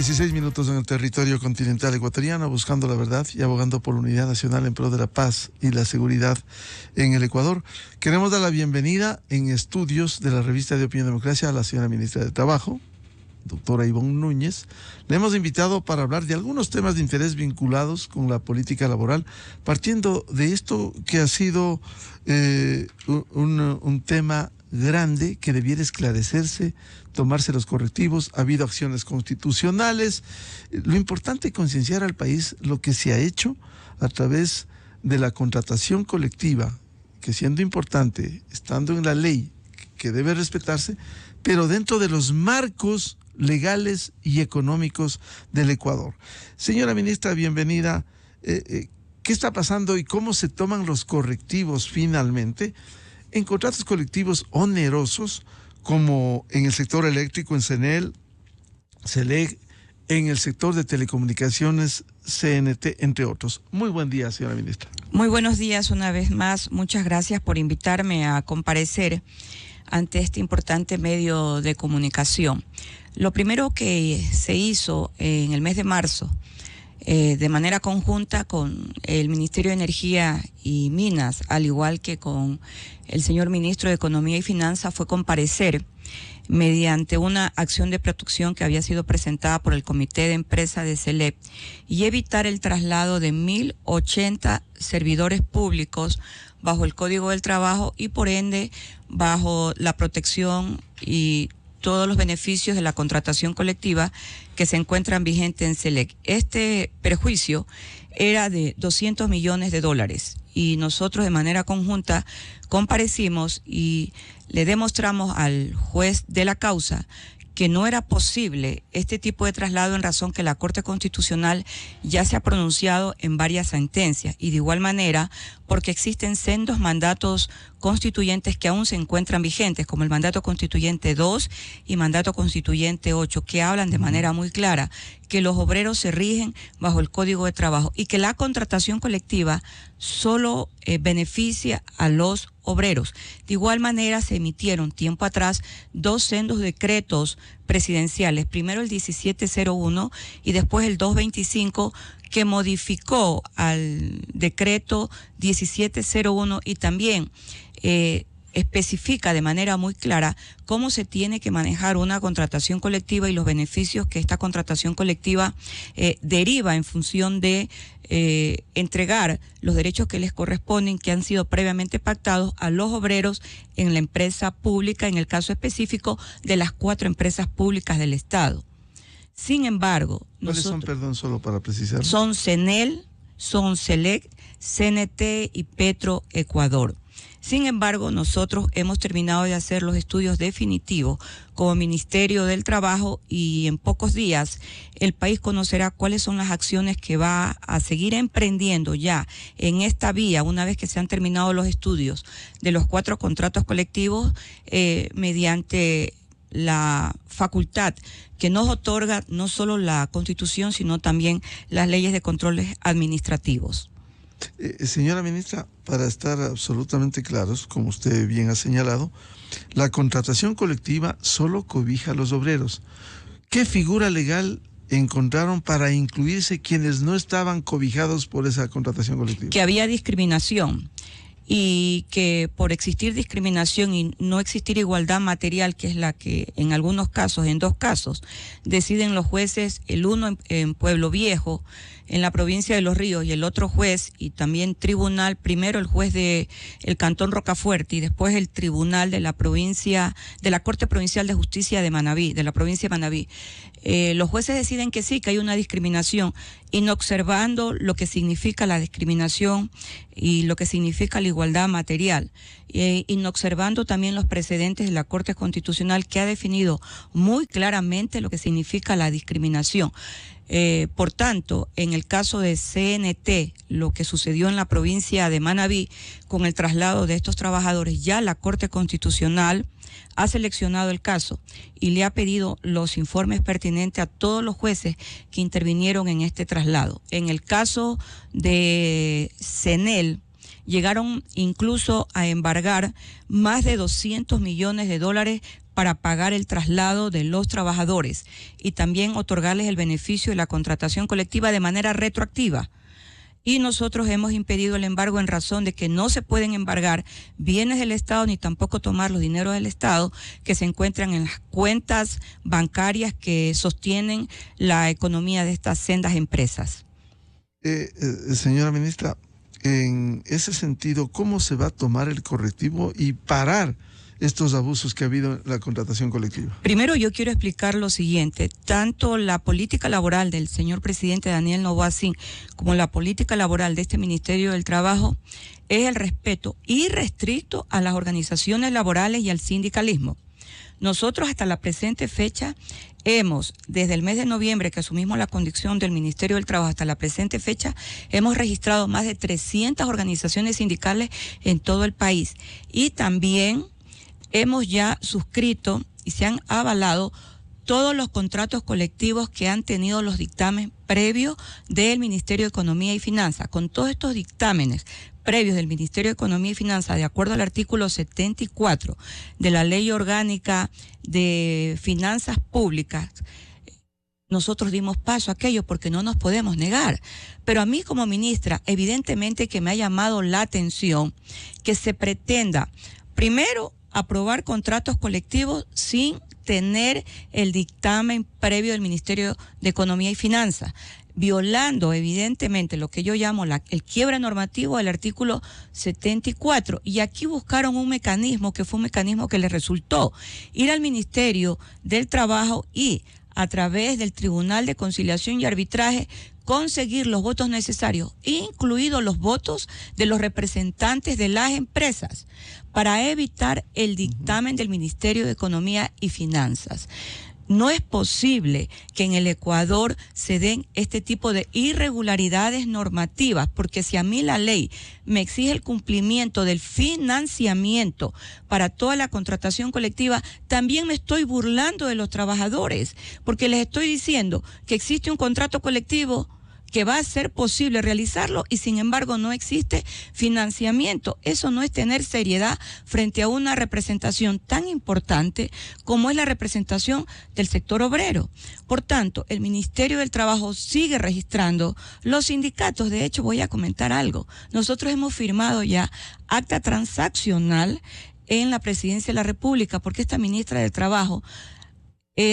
16 minutos en el territorio continental ecuatoriano, buscando la verdad y abogando por la unidad nacional en pro de la paz y la seguridad en el Ecuador. Queremos dar la bienvenida en estudios de la revista de Opinión y Democracia a la señora ministra de Trabajo, doctora Ivonne Núñez. Le hemos invitado para hablar de algunos temas de interés vinculados con la política laboral, partiendo de esto que ha sido un tema grande que debiera esclarecerse, tomarse los correctivos. Ha habido acciones constitucionales. Lo importante es concienciar al país lo que se ha hecho a través de la contratación colectiva, que siendo importante, estando en la ley que debe respetarse, pero dentro de los marcos legales y económicos del Ecuador. Señora ministra, bienvenida. ¿Qué está pasando y cómo se toman los correctivos finalmente en contratos colectivos onerosos, como en el sector eléctrico, en CENEL, CELEC, en el sector de telecomunicaciones, CNT, entre otros? Muy buen día, señora ministra. Muy buenos días una vez más. Muchas gracias por invitarme a comparecer ante este importante medio de comunicación. Lo primero que se hizo en el mes de marzo, de manera conjunta con el Ministerio de Energía y Minas, al igual que con el señor Ministro de Economía y Finanzas, fue comparecer mediante una acción de protección que había sido presentada por el Comité de Empresa de CELEP y evitar el traslado de 1.080 servidores públicos bajo el Código del Trabajo y por ende bajo la protección y todos los beneficios de la contratación colectiva que se encuentran vigentes en CELEC. Este perjuicio era de $200 millones y nosotros de manera conjunta comparecimos y le demostramos al juez de la causa que no era posible este tipo de traslado en razón que la Corte Constitucional ya se ha pronunciado en varias sentencias y de igual manera porque existen sendos mandatos constituyentes que aún se encuentran vigentes, como el mandato constituyente 2 y mandato constituyente 8, que hablan de manera muy clara que los obreros se rigen bajo el Código de Trabajo y que la contratación colectiva solo beneficia a los obreros. De igual manera se emitieron tiempo atrás dos sendos decretos presidenciales, primero el 1701 y después el 225, que modificó al decreto 1701 y también especifica de manera muy clara cómo se tiene que manejar una contratación colectiva y los beneficios que esta contratación colectiva deriva en función de entregar los derechos que les corresponden, que han sido previamente pactados a los obreros en la empresa pública, en el caso específico de las 4 empresas públicas del Estado. Sin embargo, ¿cuáles son, perdón, solo para precisar? Son CENEL, son CELEC, CNT y Petro Ecuador. Sin embargo, nosotros hemos terminado de hacer los estudios definitivos como Ministerio del Trabajo y en pocos días el país conocerá cuáles son las acciones que va a seguir emprendiendo ya en esta vía una vez que se han terminado los estudios de los 4 contratos colectivos mediante la facultad que nos otorga no solo la Constitución, sino también las leyes de controles administrativos. Señora ministra, para estar absolutamente claros, como usted bien ha señalado, la contratación colectiva solo cobija a los obreros. ¿Qué figura legal encontraron para incluirse quienes no estaban cobijados por esa contratación colectiva? Que había discriminación y que por existir discriminación y no existir igualdad material, que es la que en algunos casos, en 2 casos, deciden los jueces, el uno en Pueblo Viejo, en la provincia de Los Ríos, y el otro juez y también tribunal, primero el juez de el Cantón Rocafuerte y después el tribunal de la provincia, de la Corte Provincial de Justicia de Manabí, de la provincia de Manabí. Los jueces deciden que sí, que hay una discriminación, inobservando lo que significa la discriminación y lo que significa la igualdad material, inobservando también los precedentes de la Corte Constitucional, que ha definido muy claramente lo que significa la discriminación. Por tanto, en el caso de CNT, lo que sucedió en la provincia de Manabí con el traslado de estos trabajadores, ya la Corte Constitucional ha seleccionado el caso y le ha pedido los informes pertinentes a todos los jueces que intervinieron en este traslado. En el caso de CENEL, llegaron incluso a embargar más de $200 millones para pagar el traslado de los trabajadores y también otorgarles el beneficio de la contratación colectiva de manera retroactiva. Y nosotros hemos impedido el embargo en razón de que no se pueden embargar bienes del Estado ni tampoco tomar los dineros del Estado que se encuentran en las cuentas bancarias que sostienen la economía de estas sendas empresas. Señora ministra, en ese sentido, ¿cómo se va a tomar el correctivo y parar estos abusos que ha habido en la contratación colectiva? Primero yo quiero explicar lo siguiente, tanto la política laboral del señor presidente Daniel Noboa Sin como la política laboral de este Ministerio del Trabajo es el respeto irrestricto a las organizaciones laborales y al sindicalismo. Nosotros hasta la presente fecha hemos, desde el mes de noviembre que asumimos la conducción del Ministerio del Trabajo hasta la presente fecha, hemos registrado más de 300 organizaciones sindicales en todo el país y también hemos ya suscrito y se han avalado todos los contratos colectivos que han tenido los dictámenes previos del Ministerio de Economía y Finanzas. Con todos estos dictámenes previos del Ministerio de Economía y Finanzas, de acuerdo al artículo 74 de la Ley Orgánica de Finanzas Públicas, nosotros dimos paso a aquello porque no nos podemos negar. Pero a mí como ministra, evidentemente que me ha llamado la atención que se pretenda, primero, aprobar contratos colectivos sin tener el dictamen previo del Ministerio de Economía y Finanzas, violando evidentemente lo que yo llamo el quiebre normativo del artículo 74. Y aquí buscaron un mecanismo que fue un mecanismo que les resultó ir al Ministerio del Trabajo y a través del Tribunal de Conciliación y Arbitraje conseguir los votos necesarios, incluidos los votos de los representantes de las empresas, para evitar el dictamen del Ministerio de Economía y Finanzas. No es posible que en el Ecuador se den este tipo de irregularidades normativas, porque si a mí la ley me exige el cumplimiento del financiamiento para toda la contratación colectiva, también me estoy burlando de los trabajadores, porque les estoy diciendo que existe un contrato colectivo que va a ser posible realizarlo y sin embargo no existe financiamiento. Eso no es tener seriedad frente a una representación tan importante como es la representación del sector obrero. Por tanto, el Ministerio del Trabajo sigue registrando los sindicatos. De hecho, voy a comentar algo. Nosotros hemos firmado ya acta transaccional en la Presidencia de la República porque esta ministra del Trabajo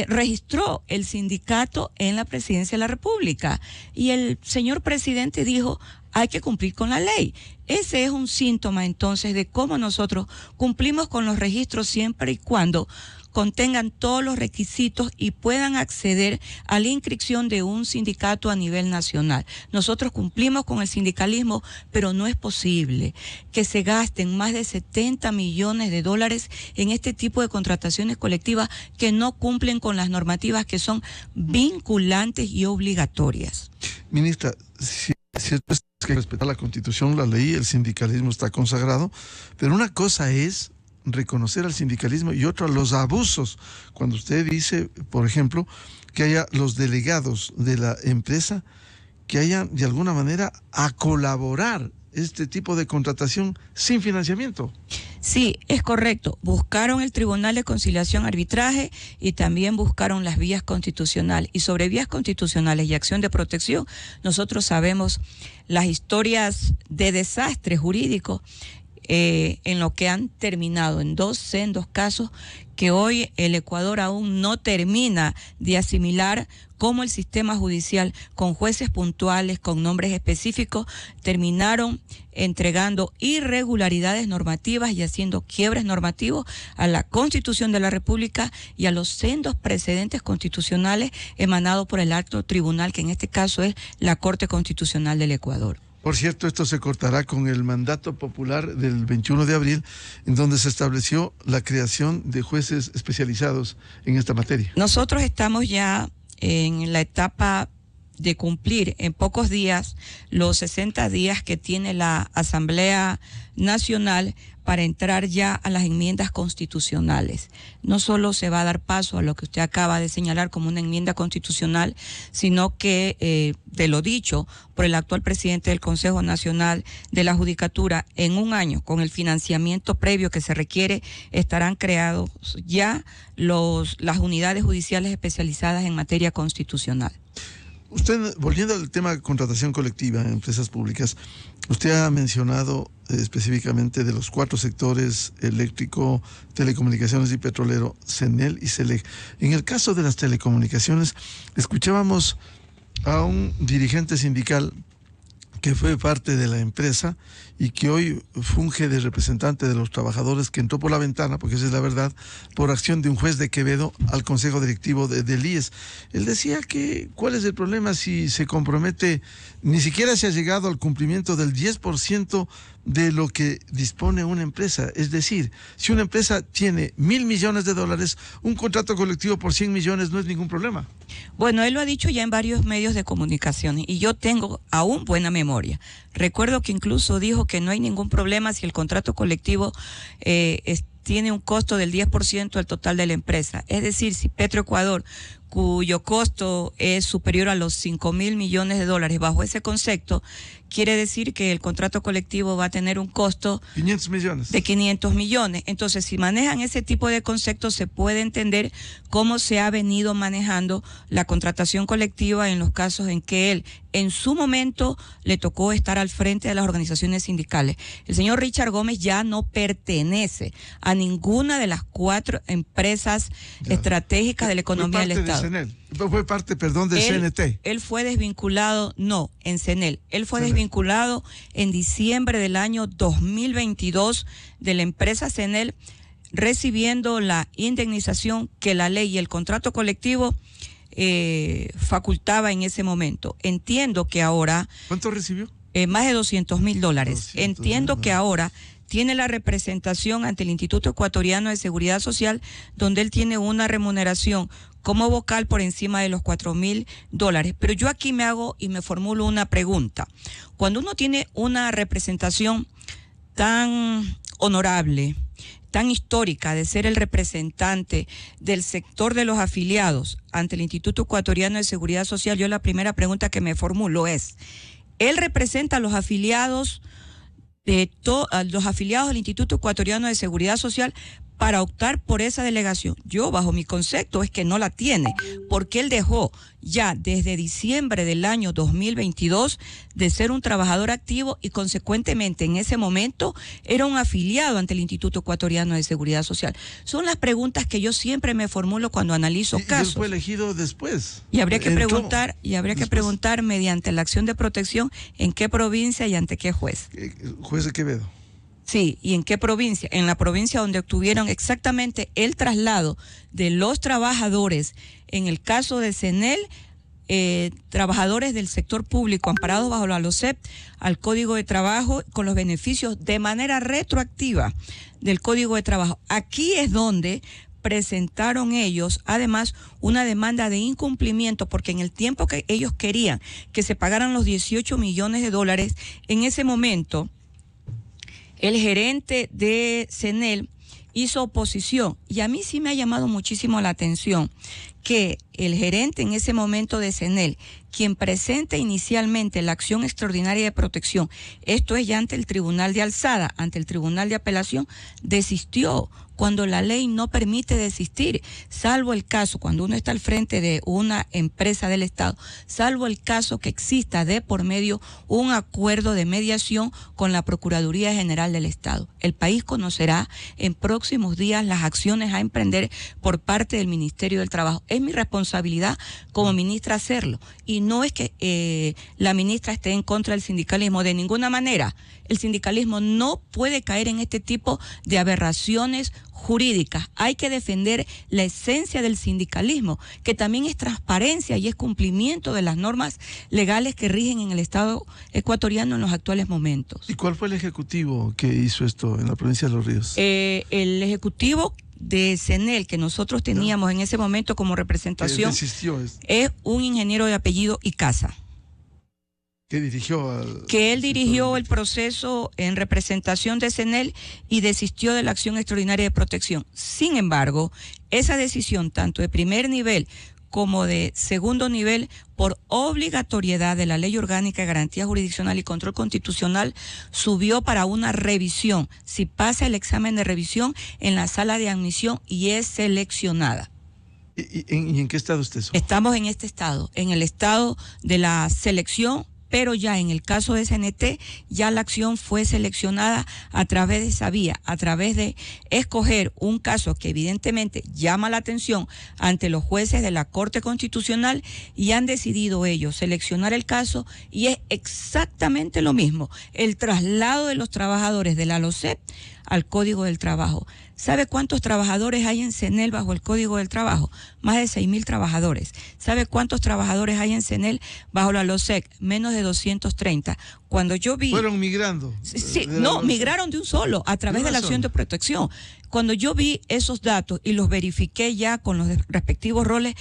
registró el sindicato en la Presidencia de la República y el señor presidente dijo hay que cumplir con la ley. Ese es un síntoma entonces de cómo nosotros cumplimos con los registros siempre y cuando contengan todos los requisitos y puedan acceder a la inscripción de un sindicato a nivel nacional. Nosotros cumplimos con el sindicalismo, pero no es posible que se gasten más de 70 millones de dólares en este tipo de contrataciones colectivas que no cumplen con las normativas que son vinculantes y obligatorias. Ministra, si cierto es que hay que respetar la Constitución, la ley, el sindicalismo está consagrado, pero una cosa es reconocer al sindicalismo y otra los abusos. Cuando usted dice, por ejemplo, que haya los delegados de la empresa que hayan de alguna manera a colaborar este tipo de contratación sin financiamiento. Sí, es correcto. Buscaron el Tribunal de Conciliación y Arbitraje y también buscaron las vías constitucionales. Y sobre vías constitucionales y acción de protección, nosotros sabemos las historias de desastre jurídico en lo que han terminado en dos sendos casos que hoy el Ecuador aún no termina de asimilar cómo el sistema judicial con jueces puntuales, con nombres específicos, terminaron entregando irregularidades normativas y haciendo quiebres normativos a la Constitución de la República y a los sendos precedentes constitucionales emanados por el alto tribunal, que en este caso es la Corte Constitucional del Ecuador. Por cierto, esto se cortará con el mandato popular del 21 de abril, en donde se estableció la creación de jueces especializados en esta materia. Nosotros estamos ya en la etapa de cumplir en pocos días los 60 días que tiene la Asamblea Nacional para entrar ya a las enmiendas constitucionales. No solo se va a dar paso a lo que usted acaba de señalar como una enmienda constitucional, sino que, de lo dicho por el actual presidente del Consejo Nacional de la Judicatura, en un año, con el financiamiento previo que se requiere, estarán creados ya las unidades judiciales especializadas en materia constitucional. Usted, volviendo al tema de contratación colectiva en empresas públicas, usted ha mencionado específicamente de los 4 sectores: eléctrico, telecomunicaciones y petrolero, CENEL y SELEC. En el caso de las telecomunicaciones, escuchábamos a un dirigente sindical que fue parte de la empresa y que hoy funge de representante de los trabajadores, que entró por la ventana, porque esa es la verdad, por acción de un juez de Quevedo al Consejo Directivo del IES. Él decía que ¿cuál es el problema si se compromete? Ni siquiera se ha llegado al cumplimiento del 10% de lo que dispone una empresa. Es decir, si una empresa tiene $1.000 millones, un contrato colectivo por 100 millones no es ningún problema. Bueno, él lo ha dicho ya en varios medios de comunicación y yo tengo aún buena memoria. Recuerdo que incluso dijo que no hay ningún problema si el contrato colectivo tiene un costo del 10% del total de la empresa. Es decir, si Petroecuador, cuyo costo es superior a los $5.000 millones, bajo ese concepto, quiere decir que el contrato colectivo va a tener un costo 500 millones. De 500 millones. Entonces, si manejan ese tipo de conceptos, se puede entender cómo se ha venido manejando la contratación colectiva en los casos en que él, en su momento, le tocó estar al frente de las organizaciones sindicales. El señor Richard Gómez ya no pertenece a ninguna de las 4 empresas estratégicas de la economía del Estado. Fue parte, perdón, de CNT. Él fue desvinculado, no, en CENEL. Él fue desvinculado en diciembre del año 2022 de la empresa CENEL, recibiendo la indemnización que la ley y el contrato colectivo facultaba en ese momento. Entiendo que ahora... ¿Cuánto recibió? Más de $200.000. Entiendo que ahora tiene la representación ante el Instituto Ecuatoriano de Seguridad Social, donde él tiene una remuneración como vocal por encima de los $4.000. Pero yo aquí me hago y me formulo una pregunta. Cuando uno tiene una representación tan honorable, tan histórica, de ser el representante del sector de los afiliados ante el Instituto Ecuatoriano de Seguridad Social, yo la primera pregunta que me formulo es, ¿él representa a los afiliados los afiliados del Instituto Ecuatoriano de Seguridad Social para optar por esa delegación? Yo, bajo mi concepto, es que no la tiene, porque él dejó ya desde diciembre del año 2022 de ser un trabajador activo y consecuentemente en ese momento era un afiliado ante el Instituto Ecuatoriano de Seguridad Social. Son las preguntas que yo siempre me formulo cuando analizo casos. Él fue elegido después. Y habría que preguntar mediante la acción de protección en qué provincia y ante qué juez. Juez de Quevedo. Sí, ¿y en qué provincia? En la provincia donde obtuvieron exactamente el traslado de los trabajadores, en el caso de CENEL, trabajadores del sector público amparados bajo la LOCEP al Código de Trabajo con los beneficios de manera retroactiva del Código de Trabajo. Aquí es donde presentaron ellos, además, una demanda de incumplimiento, porque en el tiempo que ellos querían que se pagaran los $18 millones, en ese momento el gerente de CENEL hizo oposición, y a mí sí me ha llamado muchísimo la atención que el gerente en ese momento de CENEL, quien presenta inicialmente la acción extraordinaria de protección, esto es ya ante el Tribunal de Alzada, ante el Tribunal de Apelación, desistió cuando la ley no permite desistir, salvo el caso, cuando uno está al frente de una empresa del Estado, salvo el caso que exista de por medio un acuerdo de mediación con la Procuraduría General del Estado. El país conocerá en próximos días las acciones a emprender por parte del Ministerio del Trabajo. Es mi responsabilidad como ministra hacerlo, y no es que la ministra esté en contra del sindicalismo de ninguna manera. El sindicalismo no puede caer en este tipo de aberraciones jurídicas. Hay que defender la esencia del sindicalismo, que también es transparencia y es cumplimiento de las normas legales que rigen en el Estado ecuatoriano en los actuales momentos. ¿Y cuál fue el ejecutivo que hizo esto en la provincia de Los Ríos? El ejecutivo de CENEL que nosotros teníamos en ese momento como representación es un ingeniero de apellido Icaza. Que dirigió que él dirigió el proceso en representación de CENEL y desistió de la acción extraordinaria de protección. Sin embargo, esa decisión, tanto de primer nivel como de segundo nivel, por obligatoriedad de la Ley Orgánica de Garantía Jurisdiccional y Control Constitucional, subió para una revisión. Si pasa el examen de revisión en la sala de admisión y es seleccionada. ¿Y en qué estado está eso? Estamos en este estado, en el estado de la selección, pero ya en el caso de CNT, ya la acción fue seleccionada a través de esa vía, a través de escoger un caso que evidentemente llama la atención ante los jueces de la Corte Constitucional y han decidido ellos seleccionar el caso y es exactamente lo mismo, el traslado de los trabajadores de la LOCEP al Código del Trabajo. ¿Sabe cuántos trabajadores hay en CENEL bajo el Código del Trabajo? Más de 6.000 trabajadores. ¿Sabe cuántos trabajadores hay en CENEL bajo la LOCEP? Menos de 230. Cuando yo vi... Fueron migrando. Sí, no, migraron de un solo, a través de la acción de protección. Cuando yo vi esos datos y los verifiqué ya con los respectivos roles,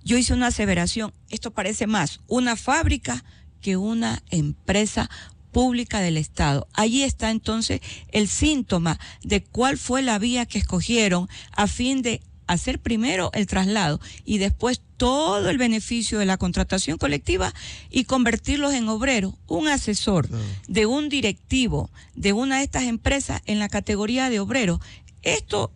yo hice una aseveración. Esto parece más una fábrica que una empresa pública del Estado. Allí está entonces el síntoma de cuál fue la vía que escogieron a fin de hacer primero el traslado y después todo el beneficio de la contratación colectiva y convertirlos en obreros, un asesor de un directivo de una de estas empresas en la categoría de obrero. Esto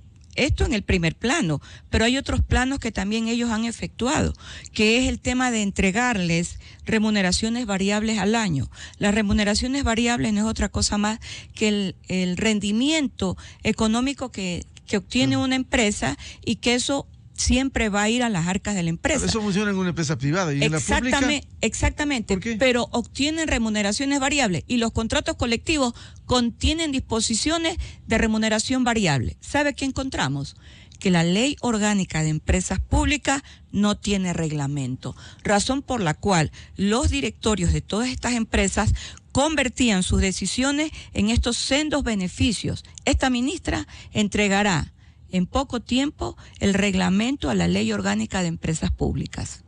en el primer plano, pero hay otros planos que también ellos han efectuado, que es el tema de entregarles remuneraciones variables al año. Las remuneraciones variables no es otra cosa más que el rendimiento económico que obtiene una empresa y que eso siempre va a ir a las arcas de la empresa. Eso funciona en una empresa privada y en la pública. Exactamente, ¿Por qué? Pero obtienen remuneraciones variables y los contratos colectivos contienen disposiciones de remuneración variable. ¿Sabe qué encontramos? Que la Ley Orgánica de Empresas Públicas no tiene reglamento, razón por la cual los directorios de todas estas empresas convertían sus decisiones en estos sendos beneficios. Esta ministra entregará en poco tiempo el reglamento a la Ley Orgánica de Empresas Públicas.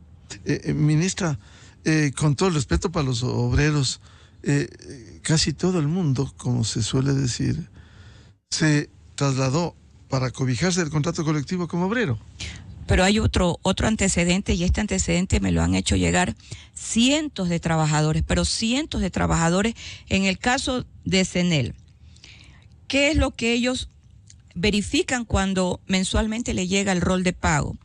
Ministra, con todo el respeto para los obreros, casi todo el mundo, como se suele decir, se trasladó para cobijarse del contrato colectivo como obrero. Pero hay otro antecedente, y este antecedente me lo han hecho llegar cientos de trabajadores, pero cientos de trabajadores en el caso de CENEL. ¿Qué es lo que ellos verifican cuando mensualmente les llega el rol de pago?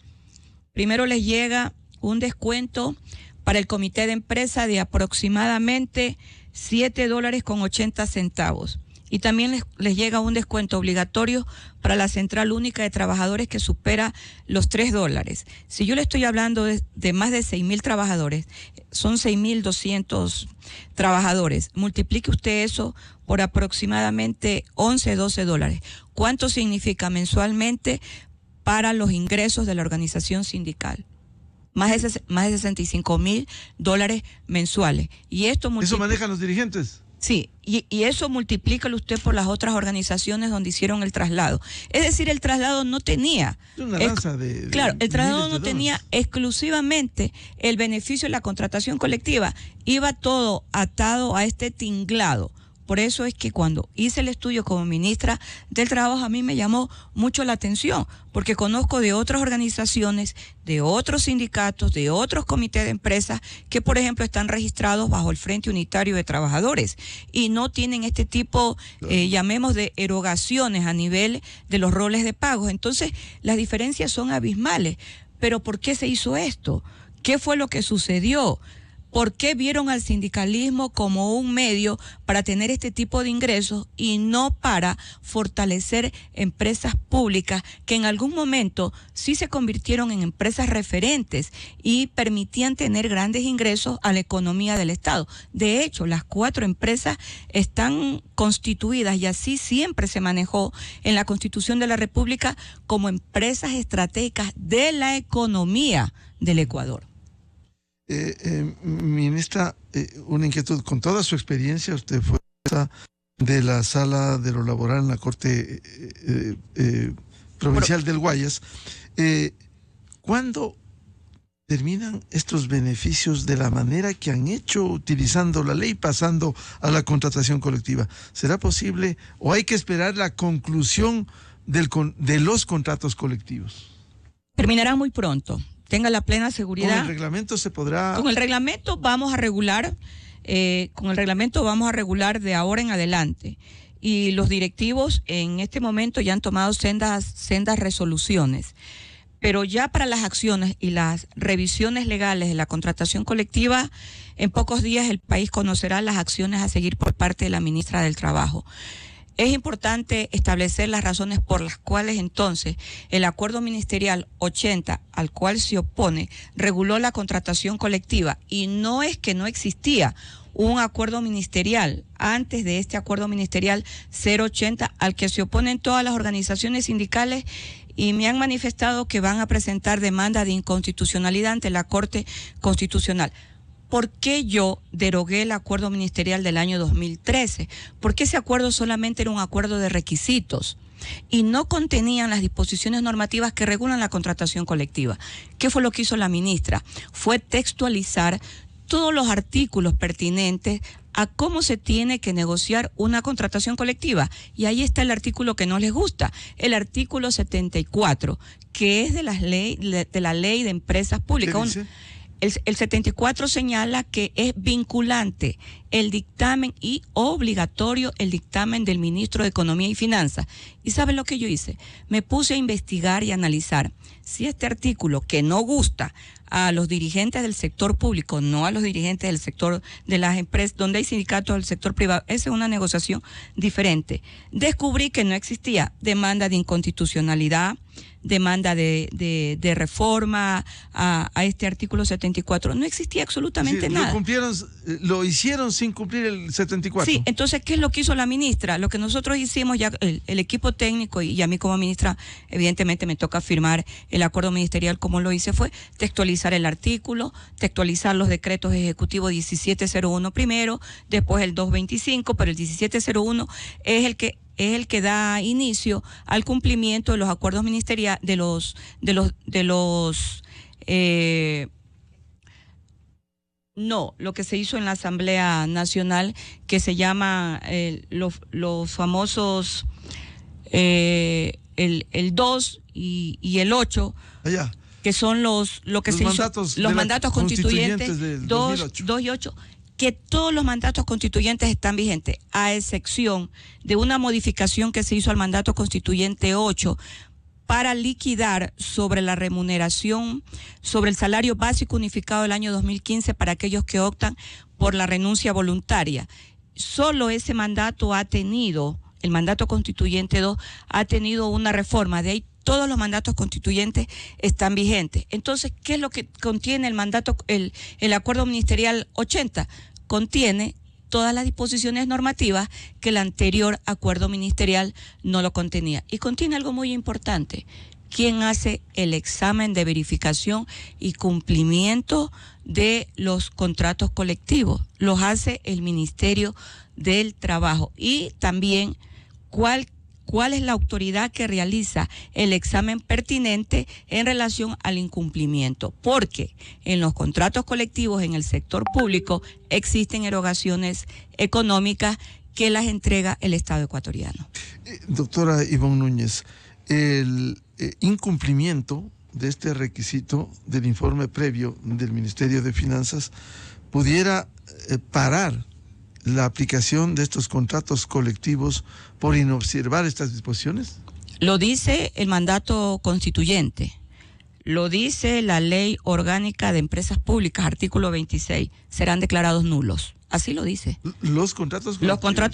Primero les llega un descuento para el comité de empresa de aproximadamente $7.80. Y también les llega un descuento obligatorio para la Central Única de Trabajadores que supera los $3. Si yo le estoy hablando de más de 6.000 trabajadores, son 6.200 trabajadores. Multiplique usted eso por aproximadamente $11-12. ¿Cuánto significa mensualmente para los ingresos de la organización sindical? Más de $65.000 mensuales. Y esto ¿Eso manejan los dirigentes? Sí, y eso multiplícalo usted por las otras organizaciones donde hicieron el traslado. Es decir, el traslado no tenía... Una lanza de claro, el traslado no $miles. tenía exclusivamente el beneficio de la contratación colectiva. Iba todo atado a este tinglado. Por eso es que cuando hice el estudio como ministra del Trabajo a mí me llamó mucho la atención, porque conozco de otras organizaciones, de otros sindicatos, de otros comités de empresas que, por ejemplo, están registrados bajo el Frente Unitario de Trabajadores y no tienen este tipo, llamemos, de erogaciones a nivel de los roles de pagos. Entonces, las diferencias son abismales. ¿Pero por qué se hizo esto? ¿Qué fue lo que sucedió? ¿Por qué vieron al sindicalismo como un medio para tener este tipo de ingresos y no para fortalecer empresas públicas que en algún momento sí se convirtieron en empresas referentes y permitían tener grandes ingresos a la economía del Estado? De hecho, las 4 empresas están constituidas y así siempre se manejó en la Constitución de la República como empresas estratégicas de la economía del Ecuador. Ministra, una inquietud. Con toda su experiencia, usted fue de la sala de lo laboral en la Corte provincial del Guayas. ¿Cuándo terminan estos beneficios de la manera que han hecho, utilizando la ley, pasando a la contratación colectiva? ¿Será posible o hay que esperar la conclusión de los contratos colectivos? Terminará muy pronto. Tenga la plena seguridad. ¿Con el reglamento se podrá...? Con el reglamento vamos a regular, de ahora en adelante. Y los directivos en este momento ya han tomado sendas resoluciones. Pero ya para las acciones y las revisiones legales de la contratación colectiva, en pocos días el país conocerá las acciones a seguir por parte de la ministra del Trabajo. Es importante establecer las razones por las cuales entonces el acuerdo ministerial 80 al cual se opone reguló la contratación colectiva, y no es que no existía un acuerdo ministerial antes de este acuerdo ministerial 080 al que se oponen todas las organizaciones sindicales, y me han manifestado que van a presentar demanda de inconstitucionalidad ante la Corte Constitucional. ¿Por qué yo derogué el acuerdo ministerial del año 2013? Porque ese acuerdo solamente era un acuerdo de requisitos y no contenían las disposiciones normativas que regulan la contratación colectiva. ¿Qué fue lo que hizo la ministra? Fue textualizar todos los artículos pertinentes a cómo se tiene que negociar una contratación colectiva. Y ahí está el artículo que no les gusta, el artículo 74, que es de la ley de empresas públicas. El 74 señala que es vinculante el dictamen y obligatorio el dictamen del ministro de Economía y Finanzas. ¿Y saben lo que yo hice? Me puse a investigar y analizar si este artículo, que no gusta a los dirigentes del sector público, no a los dirigentes del sector de las empresas, donde hay sindicatos del sector privado, esa es una negociación diferente. Descubrí que no existía demanda de inconstitucionalidad, demanda de reforma a este artículo 74. No existía absolutamente nada. Lo hicieron sin cumplir el 74. Sí, entonces, ¿qué es lo que hizo la ministra? Lo que nosotros hicimos, ya el equipo técnico y a mí como ministra, evidentemente me toca firmar el acuerdo ministerial, como lo hice, fue textualizar el artículo, textualizar los decretos ejecutivos 1701 primero, después el 225, pero el 1701 es el que da inicio al cumplimiento de los acuerdos ministeriales, lo que se hizo en la Asamblea Nacional, que se llama los famosos el 2 y el 8, que son los mandatos constituyentes del 2 y 8. Que todos los mandatos constituyentes están vigentes, a excepción de una modificación que se hizo al mandato constituyente 8 para liquidar sobre la remuneración, sobre el salario básico unificado del año 2015 para aquellos que optan por la renuncia voluntaria. Solo ese mandato el mandato constituyente 2 ha tenido una reforma, de ahí todos los mandatos constituyentes están vigentes. Entonces, ¿qué es lo que contiene el acuerdo ministerial 80? Contiene todas las disposiciones normativas que el anterior acuerdo ministerial no lo contenía. Y contiene algo muy importante: ¿quién hace el examen de verificación y cumplimiento de los contratos colectivos? Los hace el Ministerio del Trabajo. Y también cuál es la autoridad que realiza el examen pertinente en relación al incumplimiento, porque en los contratos colectivos en el sector público existen erogaciones económicas que las entrega el Estado ecuatoriano. Doctora Ivonne Núñez, el incumplimiento de este requisito del informe previo del Ministerio de Finanzas pudiera parar la aplicación de estos contratos colectivos por inobservar estas disposiciones? Lo dice el mandato constituyente, lo dice la Ley Orgánica de Empresas Públicas, artículo 26, serán declarados nulos. Así lo dice. Los contratos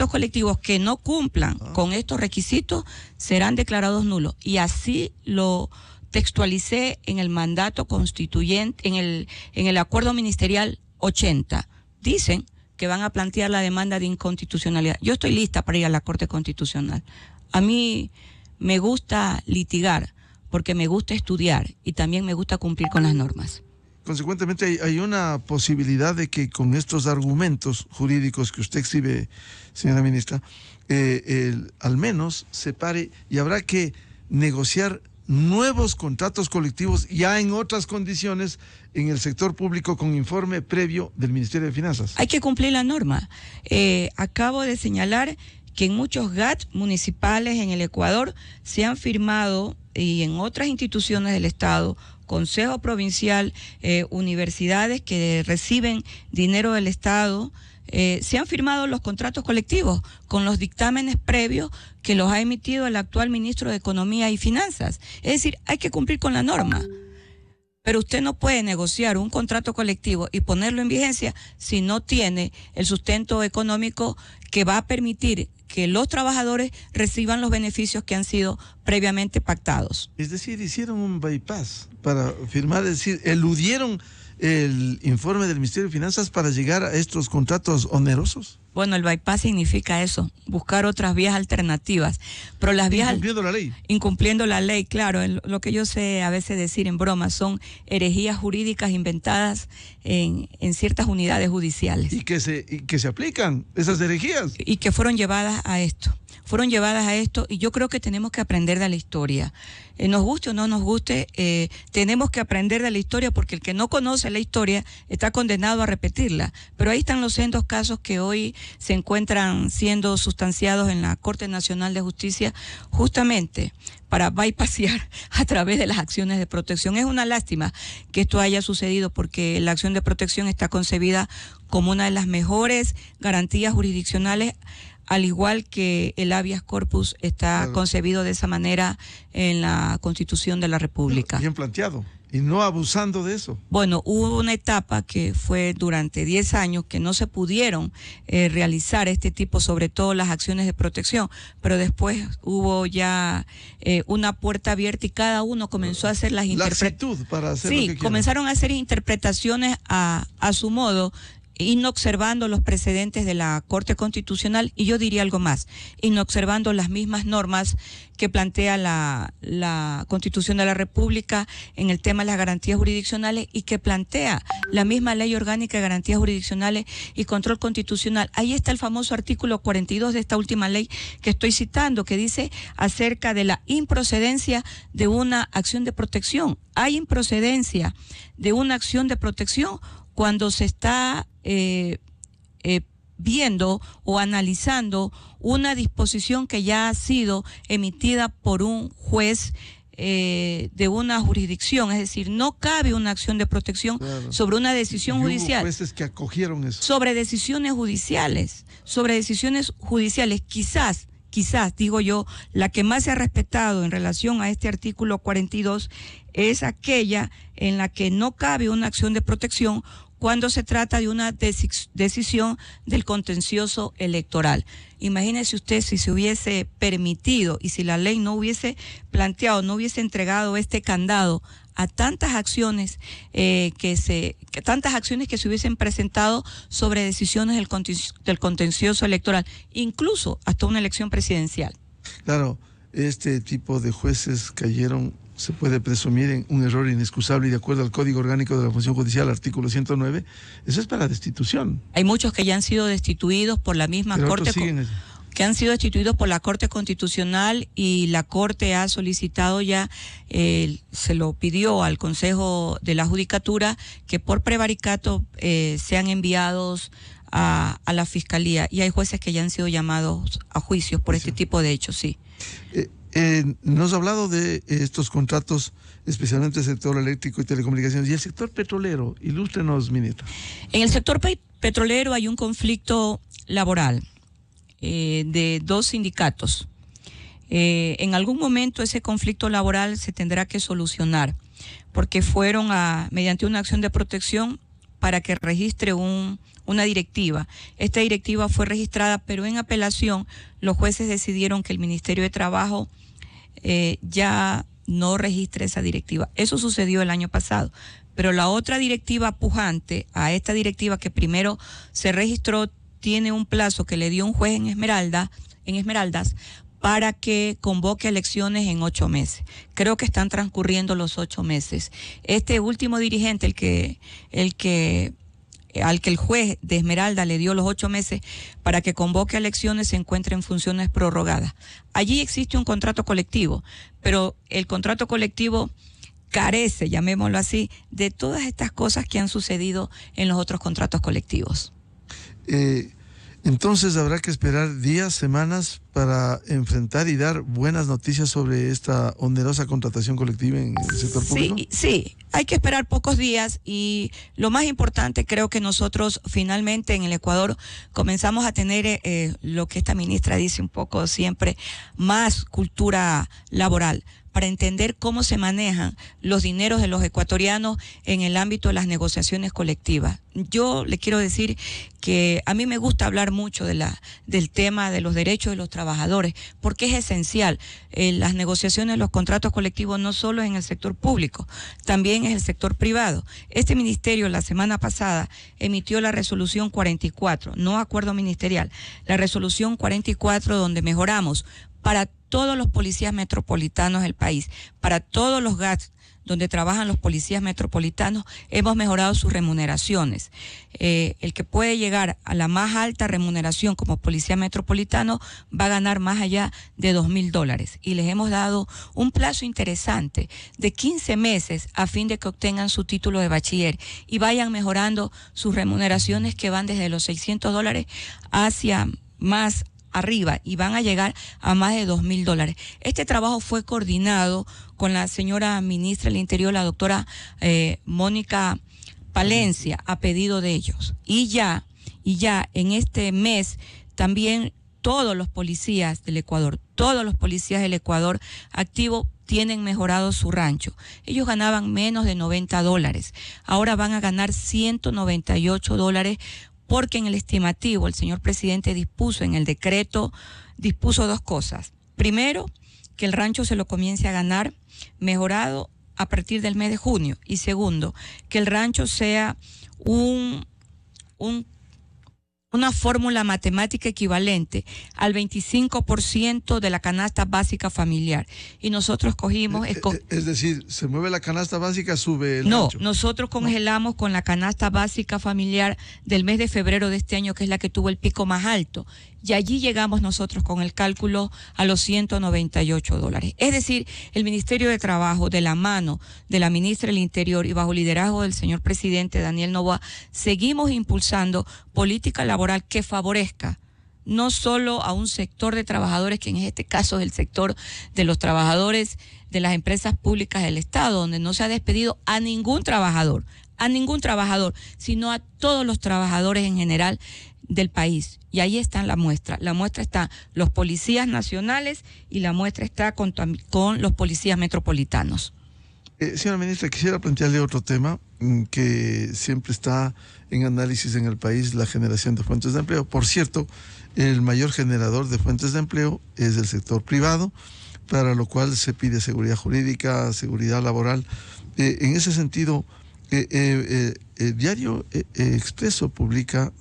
colectivos que no cumplan con estos requisitos serán declarados nulos. Y así lo textualicé en el mandato constituyente, en el acuerdo ministerial 80. Dicen que van a plantear la demanda de inconstitucionalidad. Yo estoy lista para ir a la Corte Constitucional. A mí me gusta litigar porque me gusta estudiar y también me gusta cumplir con las normas. Consecuentemente, hay una posibilidad de que con estos argumentos jurídicos que usted exhibe, señora ministra, al menos se pare, y habrá que negociar nuevos contratos colectivos ya en otras condiciones en el sector público con informe previo del Ministerio de Finanzas. Hay que cumplir la norma. Acabo de señalar que en muchos GAT municipales en el Ecuador se han firmado, y en otras instituciones del Estado, Consejo Provincial, universidades que reciben dinero del Estado, se han firmado los contratos colectivos con los dictámenes previos que los ha emitido el actual ministro de Economía y Finanzas. Es decir, hay que cumplir con la norma. Pero usted no puede negociar un contrato colectivo y ponerlo en vigencia si no tiene el sustento económico que va a permitir que los trabajadores reciban los beneficios que han sido previamente pactados. Es decir, hicieron un bypass para firmar, es decir, eludieron el informe del Ministerio de Finanzas para llegar a estos contratos onerosos. Bueno, el bypass significa eso, buscar otras vías alternativas. Pero las vías... Incumpliendo la ley. Incumpliendo la ley, claro. Lo que yo sé a veces decir en broma son herejías jurídicas inventadas en ciertas unidades judiciales. Y que se aplican esas herejías. Y que fueron llevadas a esto. Y yo creo que tenemos que aprender de la historia. Nos guste o no nos guste, tenemos que aprender de la historia, porque el que no conoce la historia está condenado a repetirla. Pero ahí están los sendos casos que hoy se encuentran siendo sustanciados en la Corte Nacional de Justicia, justamente para bypassear a través de las acciones de protección. Es una lástima que esto haya sucedido, porque la acción de protección está concebida como una de las mejores garantías jurisdiccionales, al igual que el habeas corpus está concebido de esa manera en la Constitución de la República. Bien planteado, y no abusando de eso. Bueno, hubo una etapa que fue durante 10 años que no se pudieron realizar este tipo, sobre todo las acciones de protección, pero después hubo ya una puerta abierta y cada uno comenzó a hacer las interpretaciones. Para hacer lo que comenzaron a hacer interpretaciones a su modo, inobservando los precedentes de la Corte Constitucional, y yo diría algo más, inobservando las mismas normas que plantea la Constitución de la República en el tema de las garantías jurisdiccionales, y que plantea la misma Ley Orgánica de Garantías Jurisdiccionales y Control Constitucional. Ahí está el famoso artículo 42 de esta última ley que estoy citando, que dice acerca de la improcedencia de una acción de protección. Hay improcedencia de una acción de protección cuando se está viendo o analizando una disposición que ya ha sido emitida por un juez de una jurisdicción. Es decir, no cabe una acción de protección sobre una decisión judicial. Hubo jueces que acogieron eso. Sobre decisiones judiciales. Quizás, digo yo, la que más se ha respetado en relación a este artículo 42 es aquella en la que no cabe una acción de protección cuando se trata de una decisión del contencioso electoral. Imagínese usted si se hubiese permitido y si la ley no hubiese planteado, no hubiese entregado este candado a tantas acciones que se hubiesen presentado sobre decisiones del contencioso electoral, incluso hasta una elección presidencial. Claro, este tipo de jueces cayeron, se puede presumir, en un error inexcusable, y de acuerdo al Código Orgánico de la Función Judicial, artículo 109, eso es para destitución. Hay muchos que ya han sido destituidos por la misma Corte, que han sido destituidos por la Corte Constitucional, y la Corte ha solicitado ya, se lo pidió al Consejo de la Judicatura, que por prevaricato sean enviados a la Fiscalía, y hay jueces que ya han sido llamados a juicios por este tipo de hechos, sí. Nos ha hablado de estos contratos, especialmente el sector eléctrico y telecomunicaciones, y el sector petrolero. Ilústrenos, ministra. En el sector petrolero hay un conflicto laboral de dos sindicatos. En algún momento ese conflicto laboral se tendrá que solucionar, porque fueron mediante una acción de protección para que registre una directiva. Esta directiva fue registrada, pero en apelación los jueces decidieron que el Ministerio de Trabajo ya no registre esa directiva. Eso sucedió el año pasado, pero la otra directiva pujante a esta directiva que primero se registró tiene un plazo que le dio un juez en Esmeraldas para que convoque elecciones en 8 meses. Creo que están transcurriendo los 8 meses. Este último dirigente, el que al que el juez de Esmeralda le dio los 8 meses para que convoque a elecciones, se encuentra en funciones prorrogadas. Allí existe un contrato colectivo, pero el contrato colectivo carece, llamémoslo así, de todas estas cosas que han sucedido en los otros contratos colectivos. Entonces habrá que esperar días, semanas para enfrentar y dar buenas noticias sobre esta onerosa contratación colectiva en el sector público. Sí, hay que esperar pocos días y lo más importante, creo que nosotros finalmente en el Ecuador comenzamos a tener lo que esta ministra dice un poco siempre, más cultura laboral, para entender cómo se manejan los dineros de los ecuatorianos en el ámbito de las negociaciones colectivas. Yo le quiero decir que a mí me gusta hablar mucho del tema de los derechos de los trabajadores, porque es esencial. Las negociaciones, los contratos colectivos, no solo en el sector público, también en el sector privado. Este ministerio la semana pasada emitió la resolución 44, no acuerdo ministerial, la resolución 44 donde mejoramos para todos los policías metropolitanos del país, para todos los GATS donde trabajan los policías metropolitanos, hemos mejorado sus remuneraciones. El que puede llegar a la más alta remuneración como policía metropolitano va a ganar más allá de $2,000. Y les hemos dado un plazo interesante de 15 meses a fin de que obtengan su título de bachiller y vayan mejorando sus remuneraciones que van desde los $600 hacia más arriba y van a llegar a más de $2,000. Este trabajo fue coordinado con la señora ministra del Interior, la doctora Mónica Palencia, a pedido de ellos. Y ya en este mes también todos los policías del Ecuador activos tienen mejorado su rancho. Ellos ganaban menos de $90. Ahora van a ganar $198 porque en el estimativo el señor presidente dispuso en el decreto, dispuso 2 cosas. Primero, que el rancho se lo comience a ganar mejorado a partir del mes de junio. Y segundo, que el rancho sea una fórmula matemática equivalente al 25% de la canasta básica familiar. Y nosotros cogimos... Es decir, se mueve la canasta básica, sube el No, rancho. nosotros congelamos con la canasta básica familiar del mes de febrero de este año, que es la que tuvo el pico más alto. Y allí llegamos nosotros con el cálculo a los $198. Es decir, el Ministerio de Trabajo, de la mano de la ministra del Interior y bajo liderazgo del señor presidente Daniel Noboa, seguimos impulsando política laboral que favorezca no solo a un sector de trabajadores, que en este caso es el sector de los trabajadores de las empresas públicas del Estado, donde no se ha despedido a ningún trabajador, sino a todos los trabajadores en general del país. Y ahí está la muestra. La muestra está los policías nacionales y la muestra está con los policías metropolitanos. Señora ministra, quisiera plantearle otro tema que siempre está en análisis en el país, la generación de fuentes de empleo. Por cierto, el mayor generador de fuentes de empleo es el sector privado, para lo cual se pide seguridad jurídica, seguridad laboral. En ese sentido, el diario Expreso publica: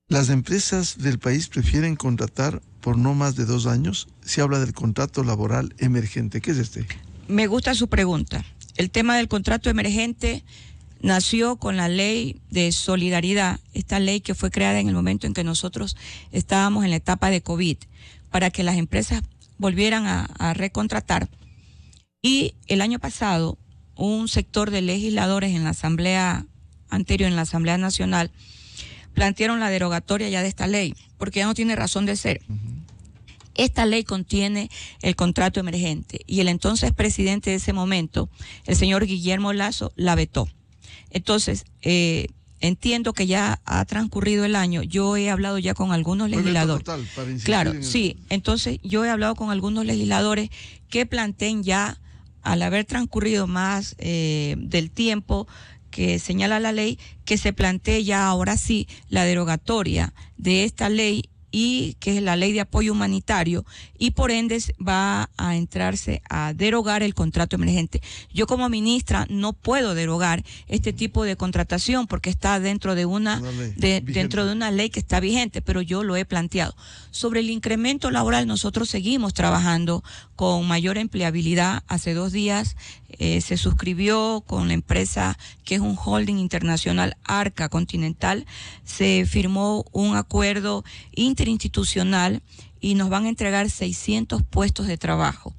las empresas del país prefieren contratar por no más de 2 años. Se habla del contrato laboral emergente. ¿Qué es este? Me gusta su pregunta. El tema del contrato emergente nació con la ley de solidaridad, esta ley que fue creada en el momento en que nosotros estábamos en la etapa de COVID, para que las empresas volvieran a recontratar. Y el año pasado, un sector de legisladores en la Asamblea anterior, en la Asamblea Nacional, plantearon la derogatoria ya de esta ley, porque ya no tiene razón de ser. Esta ley contiene el contrato emergente y el entonces presidente de ese momento, el señor Guillermo Lasso, la vetó. Entonces, entiendo que ya ha transcurrido el año. Yo he hablado ya con algunos legisladores. Claro, sí. Entonces, yo he hablado con algunos legisladores que planteen ya, al haber transcurrido más del tiempo que señala la ley, que se plantee ya ahora sí la derogatoria de esta ley, y que es la ley de apoyo humanitario, y por ende va a entrarse a derogar el contrato emergente. Yo como ministra no puedo derogar este tipo de contratación porque está dentro de una ley que está vigente, pero yo lo he planteado. Sobre el incremento laboral, nosotros seguimos trabajando con mayor empleabilidad. Hace 2 días se suscribió con la empresa que es un holding internacional, Arca Continental. Se firmó un acuerdo interinstitucional y nos van a entregar 600 puestos de trabajo.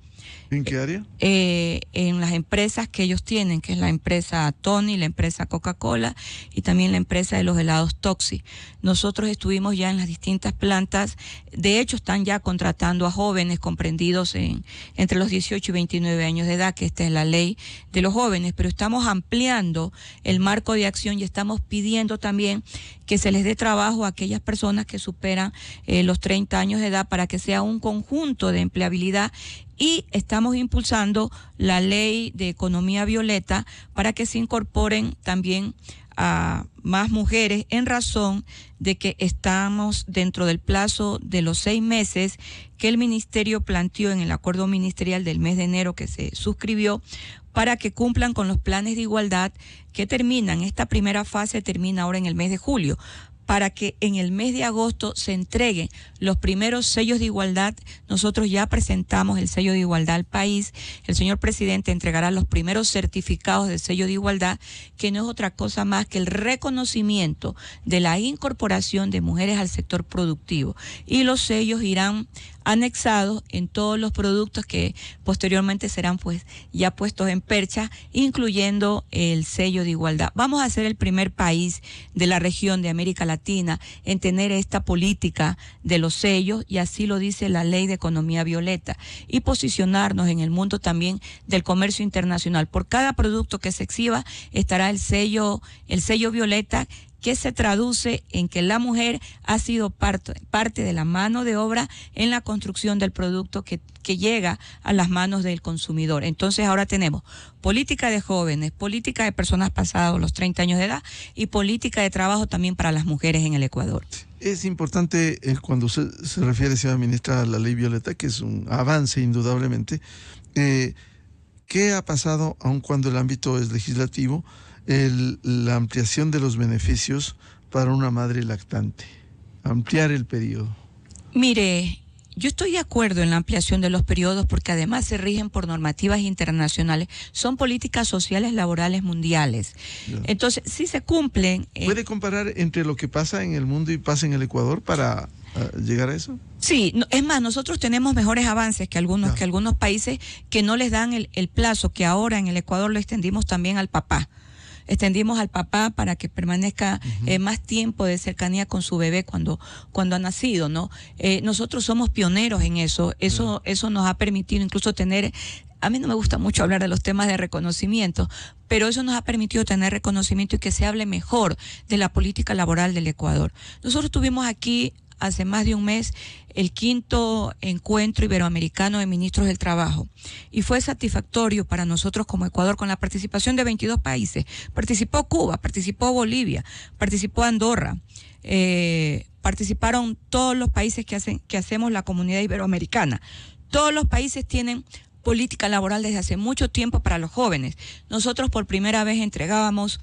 ¿En qué área? En las empresas que ellos tienen, que es la empresa Tony, la empresa Coca-Cola y también la empresa de los helados Toxi. Nosotros estuvimos ya en las distintas plantas, de hecho están ya contratando a jóvenes comprendidos entre los 18 y 29 años de edad, que esta es la ley de los jóvenes, pero estamos ampliando el marco de acción y estamos pidiendo también que se les dé trabajo a aquellas personas que superan los 30 años de edad para que sea un conjunto de empleabilidad. Y estamos impulsando la ley de economía violeta para que se incorporen también a más mujeres, en razón de que estamos dentro del plazo de los 6 meses que el ministerio planteó en el acuerdo ministerial del mes de enero que se suscribió, para que cumplan con los planes de igualdad que terminan. Esta primera fase termina ahora en el mes de julio, para que en el mes de agosto se entreguen los primeros sellos de igualdad. Nosotros ya presentamos el sello de igualdad al país. El señor presidente entregará los primeros certificados de sello de igualdad, que no es otra cosa más que el reconocimiento de la incorporación de mujeres al sector productivo. Y los sellos irán anexados en todos los productos que posteriormente serán pues ya puestos en percha, incluyendo el sello de igualdad. Vamos a ser el primer país de la región de América Latina en tener esta política de los sellos, y así lo dice la ley de economía violeta, y posicionarnos en el mundo también del comercio internacional. Por cada producto que se exhiba estará el sello violeta, que se traduce en que la mujer ha sido parte de la mano de obra en la construcción del producto que llega a las manos del consumidor. Entonces ahora tenemos política de jóvenes, política de personas pasadas los 30 años de edad y política de trabajo también para las mujeres en el Ecuador. Es importante cuando se refiere, señora ministra, a la ley violeta, que es un avance indudablemente. ¿Qué ha pasado, aun cuando el ámbito es legislativo, la ampliación de los beneficios para una madre lactante? Ampliar el periodo. Mire, yo estoy de acuerdo en la ampliación de los periodos porque además se rigen por normativas internacionales, son políticas sociales laborales mundiales. Ya. Entonces, si se cumplen... ¿Puede comparar entre lo que pasa en el mundo y pasa en el Ecuador para llegar a eso? Sí, es más, nosotros tenemos mejores avances que algunos países que no les dan el plazo, que ahora en el Ecuador lo extendimos también al papá. Extendimos al papá para que permanezca más tiempo de cercanía con su bebé cuando ha nacido, ¿no? Nosotros somos pioneros en eso. Eso nos ha permitido incluso tener... A mí no me gusta mucho hablar de los temas de reconocimiento, pero eso nos ha permitido tener reconocimiento y que se hable mejor de la política laboral del Ecuador. Nosotros tuvimos aquí hace más de un mes el 5º encuentro iberoamericano de ministros del trabajo, y fue satisfactorio para nosotros como Ecuador, con la participación de 22 países. Participó Cuba, participó Bolivia, participó Andorra, participaron todos los países que hacemos la comunidad iberoamericana. Todos los países tienen política laboral desde hace mucho tiempo para los jóvenes. Nosotros por primera vez entregábamos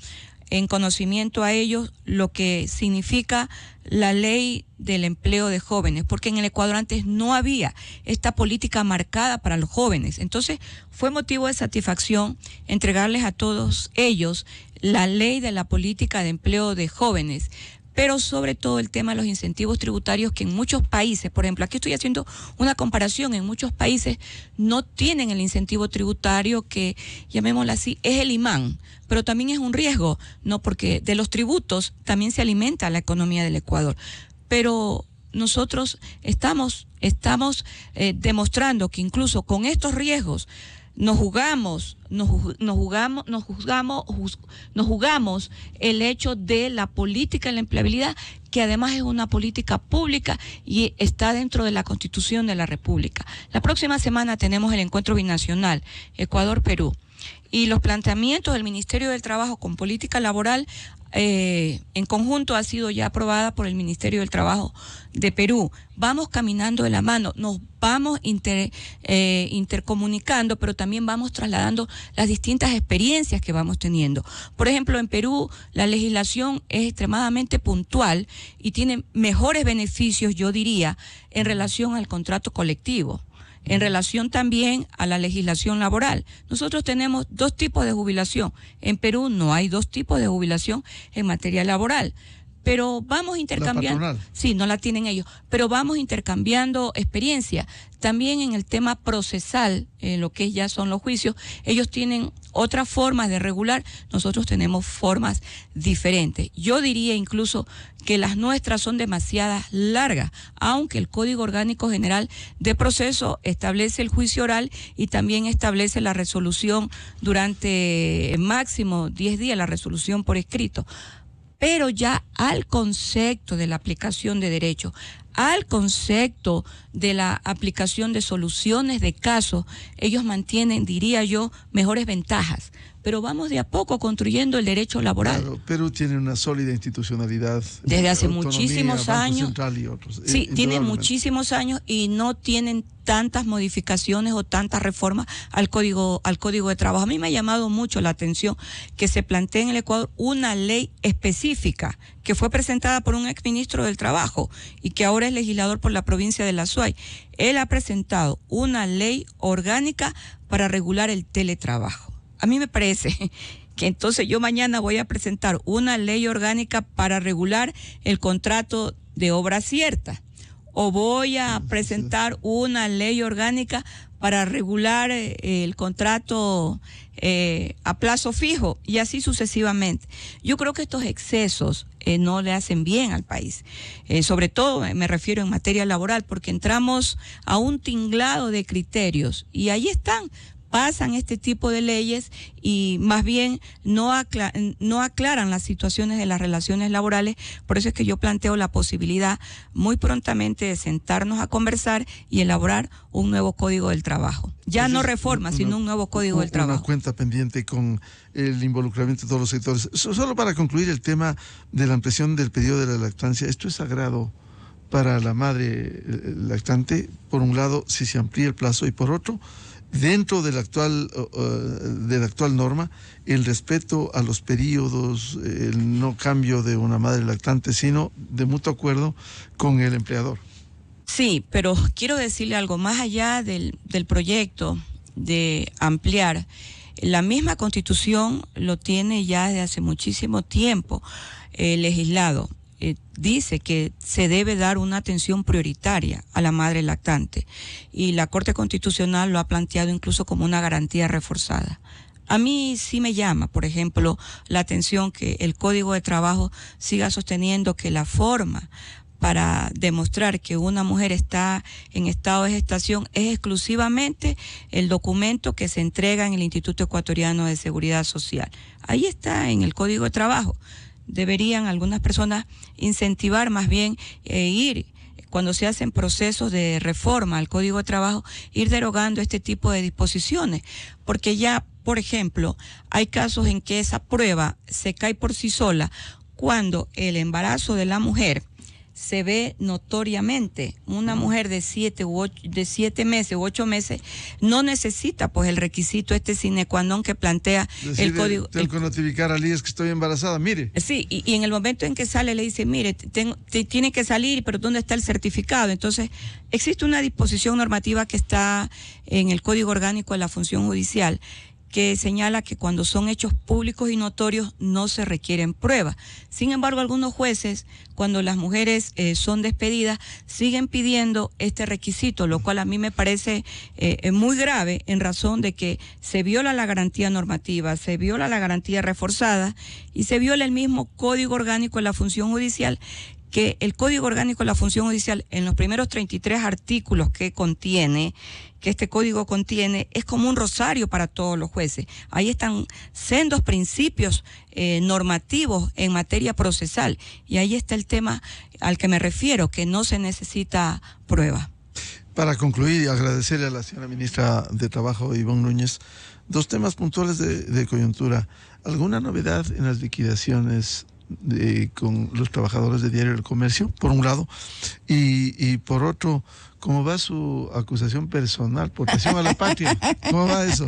en conocimiento a ellos lo que significa la ley del empleo de jóvenes, porque en el Ecuador antes no había esta política marcada para los jóvenes. Entonces fue motivo de satisfacción entregarles a todos ellos la ley de la política de empleo de jóvenes, pero sobre todo el tema de los incentivos tributarios, que en muchos países, por ejemplo, aquí estoy haciendo una comparación, en muchos países no tienen el incentivo tributario que, llamémoslo así, es el imán, pero también es un riesgo, ¿no? Porque de los tributos también se alimenta la economía del Ecuador. Pero nosotros estamos demostrando que incluso con estos riesgos nos jugamos el hecho de la política de la empleabilidad, que además es una política pública y está dentro de la Constitución de la República. La próxima semana tenemos el encuentro binacional Ecuador-Perú, y los planteamientos del Ministerio del Trabajo con política laboral en conjunto ha sido ya aprobada por el Ministerio del Trabajo de Perú. Vamos caminando de la mano, nos vamos intercomunicando, pero también vamos trasladando las distintas experiencias que vamos teniendo. Por ejemplo, en Perú la legislación es extremadamente puntual y tiene mejores beneficios, yo diría, en relación al contrato colectivo. en relación también a la legislación laboral. Nosotros tenemos dos tipos de jubilación. En Perú no hay dos tipos de jubilación en materia laboral. Pero vamos intercambiando. Sí, no la tienen ellos, pero vamos intercambiando experiencia. También en el tema procesal, lo que ya son los juicios, ellos tienen otras formas de regular, nosotros tenemos formas diferentes. Yo diría incluso que las nuestras son demasiadas largas, aunque el Código Orgánico General de Proceso establece el juicio oral y también establece la resolución durante máximo 10 días, la resolución por escrito. Pero ya al concepto de la aplicación de derecho, al concepto de la aplicación de soluciones de casos, ellos mantienen, diría yo, mejores ventajas. Pero vamos de a poco construyendo el derecho laboral. Claro, Perú tiene una sólida institucionalidad. Desde hace muchísimos años. Central y otros. Sí, tienen muchísimos años y no tienen tantas modificaciones o tantas reformas al código de trabajo. A mí me ha llamado mucho la atención que se plantee en el Ecuador una ley específica que fue presentada por un exministro del Trabajo y que ahora es legislador por la provincia de La Suay. Él ha presentado una ley orgánica para regular el teletrabajo. A mí me parece que entonces yo mañana voy a presentar una ley orgánica para regular el contrato de obra cierta, o voy a presentar una ley orgánica para regular el contrato a plazo fijo, y así sucesivamente. Yo creo que estos excesos no le hacen bien al país, sobre todo me refiero en materia laboral, porque entramos a un tinglado de criterios y ahí están. Pasan este tipo de leyes y más bien no aclaran las situaciones de las relaciones laborales. Por eso es que yo planteo la posibilidad muy prontamente de sentarnos a conversar y elaborar un nuevo código del trabajo. Ya no reforma, sino un nuevo código del trabajo. Una cuenta pendiente con el involucramiento de todos los sectores. Solo para concluir el tema de la ampliación del periodo de la lactancia, esto es sagrado para la madre lactante, por un lado, si se amplía el plazo, y por otro, dentro de la actual norma, el respeto a los periodos, el no cambio de una madre lactante, sino de mutuo acuerdo con el empleador. Sí, pero quiero decirle algo, más allá del proyecto de ampliar, la misma Constitución lo tiene ya desde hace muchísimo tiempo legislado. Dice que se debe dar una atención prioritaria a la madre lactante y la Corte Constitucional lo ha planteado incluso como una garantía reforzada. A mí sí me llama, por ejemplo, la atención que el Código de Trabajo siga sosteniendo que la forma para demostrar que una mujer está en estado de gestación es exclusivamente el documento que se entrega en el Instituto Ecuatoriano de Seguridad Social. Ahí está en el Código de Trabajo. Deberían algunas personas incentivar más bien ir, cuando se hacen procesos de reforma al Código de Trabajo, ir derogando este tipo de disposiciones, porque ya, por ejemplo, hay casos en que esa prueba se cae por sí sola cuando el embarazo de la mujer se ve notoriamente. Una mujer de 7 meses u 8 meses no necesita pues el requisito sine qua non que plantea el código. Tengo que notificar al IES que estoy embarazada, mire. Sí, y en el momento en que sale le dice, mire, tiene que salir, pero ¿dónde está el certificado? Entonces, existe una disposición normativa que está en el Código Orgánico de la Función Judicial que señala que cuando son hechos públicos y notorios no se requieren pruebas. Sin embargo, algunos jueces, cuando las mujeres son despedidas, siguen pidiendo este requisito, lo cual a mí me parece muy grave en razón de que se viola la garantía normativa, se viola la garantía reforzada y se viola el mismo Código Orgánico de la Función Judicial, que el Código Orgánico de la Función Judicial, en los primeros 33 artículos que este código contiene, es como un rosario para todos los jueces. Ahí están sendos principios normativos en materia procesal, y ahí está el tema al que me refiero, que no se necesita prueba. Para concluir y agradecerle a la señora ministra de Trabajo, Ivonne Núñez, dos temas puntuales de coyuntura. ¿Alguna novedad en las liquidaciones con los trabajadores de Diario del Comercio, por un lado, y por otro, cómo va su acusación personal por traición a la patria? ¿Cómo va eso?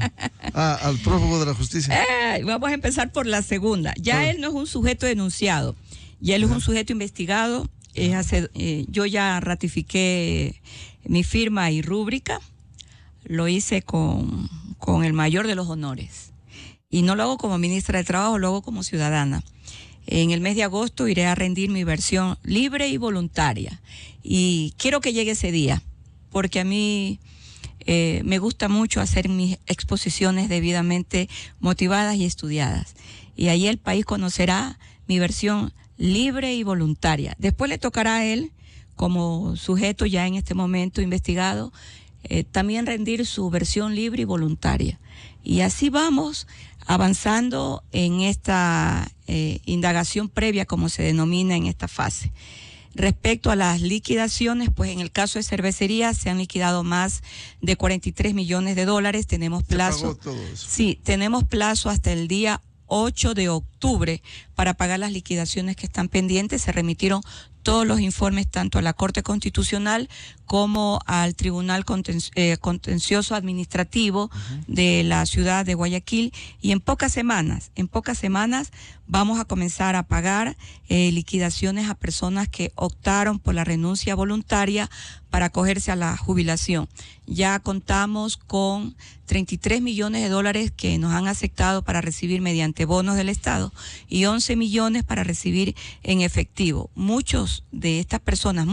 Al prófugo de la justicia. Vamos a empezar por la segunda. Ya él no es un sujeto denunciado, ya él es un sujeto investigado. Yo ya ratifiqué mi firma y rúbrica lo hice con el mayor de los honores. Y no lo hago como ministra de Trabajo, lo hago como ciudadana. En el mes de agosto iré a rendir mi versión libre y voluntaria. Y quiero que llegue ese día, porque a mí me gusta mucho hacer mis exposiciones debidamente motivadas y estudiadas. Y ahí el país conocerá mi versión libre y voluntaria. Después le tocará a él, como sujeto ya en este momento investigado, también rendir su versión libre y voluntaria. Y así vamos avanzando en esta indagación previa, como se denomina en esta fase. Respecto a las liquidaciones, pues en el caso de cervecería se han liquidado más de 43 millones de dólares. Tenemos plazo. ¿Se pagó todo eso? Sí, tenemos plazo hasta el día 8 de octubre para pagar las liquidaciones que están pendientes. Se remitieron todos los informes tanto a la Corte Constitucional como al Tribunal Contencioso Administrativo de la ciudad de Guayaquil, y en pocas semanas vamos a comenzar a pagar liquidaciones a personas que optaron por la renuncia voluntaria para acogerse a la jubilación. Ya contamos con 33 millones de dólares que nos han aceptado para recibir mediante bonos del Estado y 11 millones para recibir en efectivo. Muchas de estas personas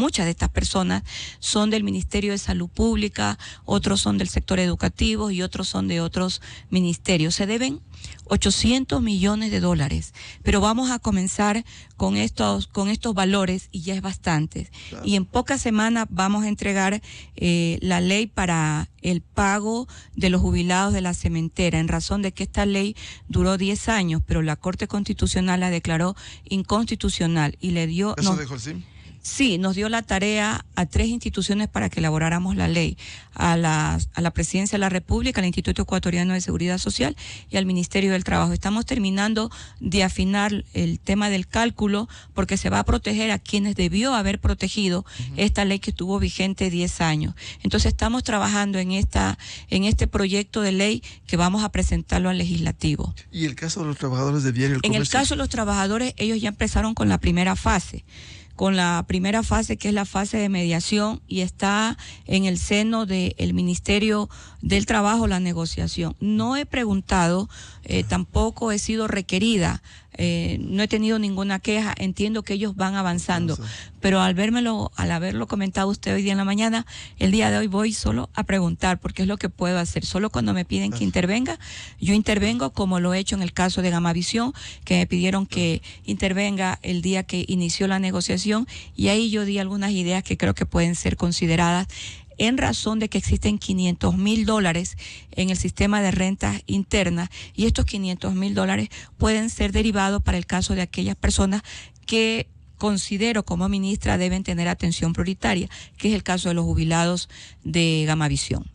son del Ministerio de Salud Pública, otros son del sector educativo y otros son de otros ministerios. Se deben 800 millones de dólares, pero vamos a comenzar con estos valores y ya es bastante. Claro. Y en pocas semanas vamos a entregar la ley para el pago de los jubilados de la cementera, en razón de que esta ley duró 10 años, pero la Corte Constitucional la declaró inconstitucional y le dio... ¿Eso dejó el SIM? Sí, nos dio la tarea a 3 instituciones para que elaboráramos la ley, a la Presidencia de la República, al Instituto Ecuatoriano de Seguridad Social y al Ministerio del Trabajo. Estamos terminando de afinar el tema del cálculo, porque se va a proteger a quienes debió haber protegido esta ley que estuvo vigente 10 años. Entonces estamos trabajando en este proyecto de ley que vamos a presentarlo al Legislativo. ¿Y el caso de los trabajadores de Diario El Comercio? En el caso de los trabajadores, ellos ya empezaron con la primera fase. Que es la fase de mediación, y está en el seno del Ministerio del Trabajo la negociación. No he preguntado, tampoco he sido requerida, no he tenido ninguna queja, entiendo que ellos van avanzando, pero al haberlo comentado usted hoy día en la mañana, el día de hoy voy solo a preguntar, porque es lo que puedo hacer. Solo cuando me piden que intervenga, yo intervengo, como lo he hecho en el caso de Gamavisión, que me pidieron que intervenga el día que inició la negociación, y ahí yo di algunas ideas que creo que pueden ser consideradas, en razón de que existen 500.000 dólares en el sistema de rentas internas, y estos 500.000 dólares pueden ser derivados para el caso de aquellas personas que considero como ministra deben tener atención prioritaria, que es el caso de los jubilados de Gamavisión.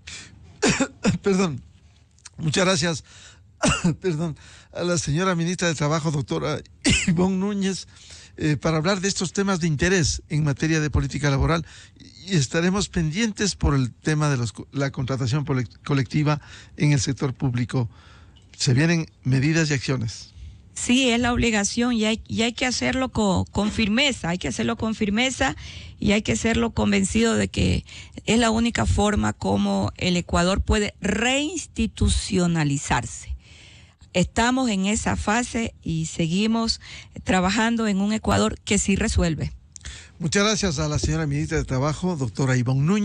Perdón, muchas gracias. Perdón, a la señora ministra de Trabajo, doctora Ivonne Núñez, para hablar de estos temas de interés en materia de política laboral, y estaremos pendientes por el tema de la contratación colectiva en el sector público. Se vienen medidas y acciones. Sí, es la obligación, y hay que hacerlo con firmeza, hay que hacerlo con firmeza, y hay que hacerlo convencido de que es la única forma como el Ecuador puede reinstitucionalizarse. Estamos en esa fase y seguimos trabajando en un Ecuador que sí resuelve. Muchas gracias a la señora ministra de Trabajo, doctora Ivonne Núñez.